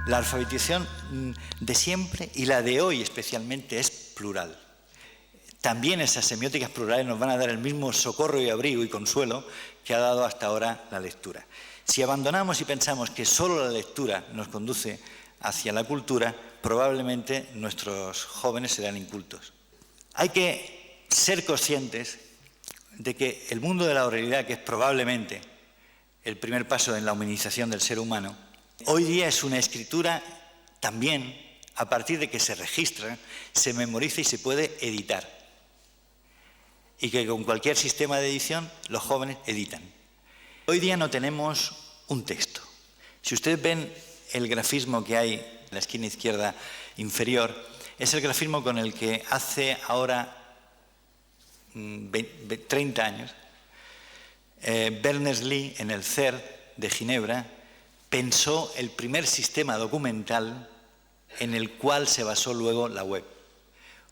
La alfabetización de siempre y la de hoy especialmente es plural. También esas semióticas plurales nos van a dar el mismo socorro y abrigo y consuelo que ha dado hasta ahora la lectura. Si abandonamos y pensamos que solo la lectura nos conduce hacia la cultura, probablemente nuestros jóvenes serán incultos. Hay que ser conscientes de que el mundo de la oralidad, que es probablemente el primer paso en la humanización del ser humano, hoy día es una escritura también a partir de que se registra, se memoriza y se puede editar. Y que con cualquier sistema de edición los jóvenes editan. Hoy día no tenemos un texto. Si ustedes ven el grafismo que hay en la esquina izquierda inferior, es el grafismo con el que hace ahora 30 años Berners-Lee en el CERN de Ginebra pensó el primer sistema documental en el cual se basó luego la web.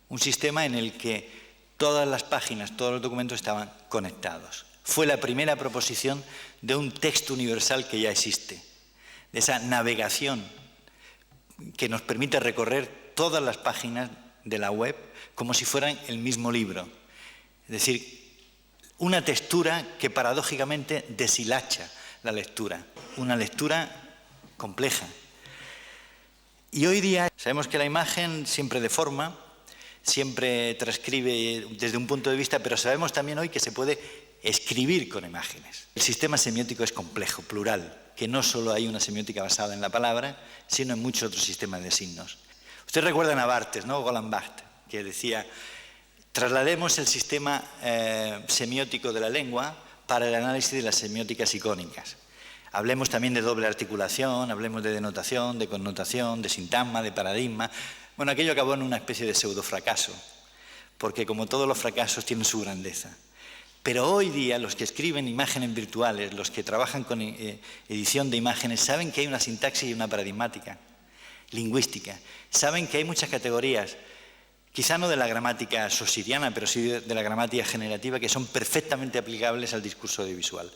Un sistema en el que todas las páginas, todos los documentos estaban conectados. Fue la primera proposición de un texto universal que ya existe, de esa navegación que nos permite recorrer todas las páginas de la web como si fueran el mismo libro. Es decir, una textura que paradójicamente deshilacha la lectura, una lectura compleja. Y hoy día sabemos que la imagen siempre deforma, siempre transcribe desde un punto de vista, pero sabemos también hoy que se puede escribir con imágenes. El sistema semiótico es complejo, plural, que no solo hay una semiótica basada en la palabra, sino en muchos otros sistemas de signos. Ustedes recuerdan a Barthes, ¿no? Roland Barthes, que decía: traslademos el sistema semiótico de la lengua para el análisis de las semióticas icónicas. Hablemos también de doble articulación, hablemos de denotación, de connotación, de sintagma, de paradigma. Bueno, aquello acabó en una especie de pseudo fracaso, porque como todos los fracasos tienen su grandeza. Pero hoy día los que escriben imágenes virtuales, los que trabajan con edición de imágenes, saben que hay una sintaxis y una paradigmática lingüística. Saben que hay muchas categorías, quizá no de la gramática saussuriana, pero sí de la gramática generativa, que son perfectamente aplicables al discurso audiovisual.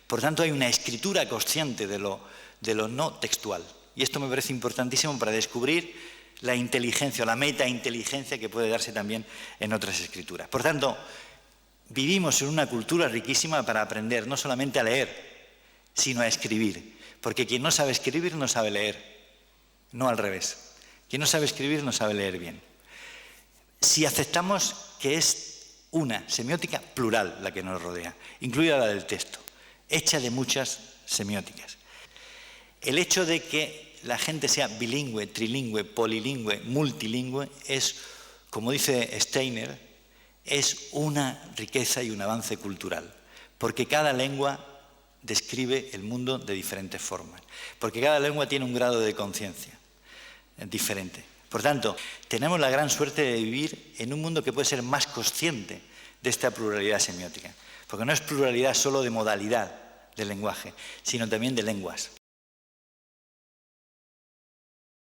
Por tanto, hay una escritura consciente de lo no textual. Y esto me parece importantísimo para descubrir la inteligencia o la metainteligencia que puede darse también en otras escrituras. Por tanto, vivimos en una cultura riquísima para aprender no solamente a leer, sino a escribir. Porque quien no sabe escribir no sabe leer, no al revés. Quien no sabe escribir no sabe leer bien. Si aceptamos que es una semiótica plural la que nos rodea, incluida la del texto, hecha de muchas semióticas, el hecho de que la gente sea bilingüe, trilingüe, polilingüe, multilingüe es, como dice Steiner, es una riqueza y un avance cultural, porque cada lengua describe el mundo de diferentes formas, porque cada lengua tiene un grado de conciencia diferente. Por tanto, tenemos la gran suerte de vivir en un mundo que puede ser más consciente de esta pluralidad semiótica, porque no es pluralidad solo de modalidad del lenguaje, sino también de lenguas.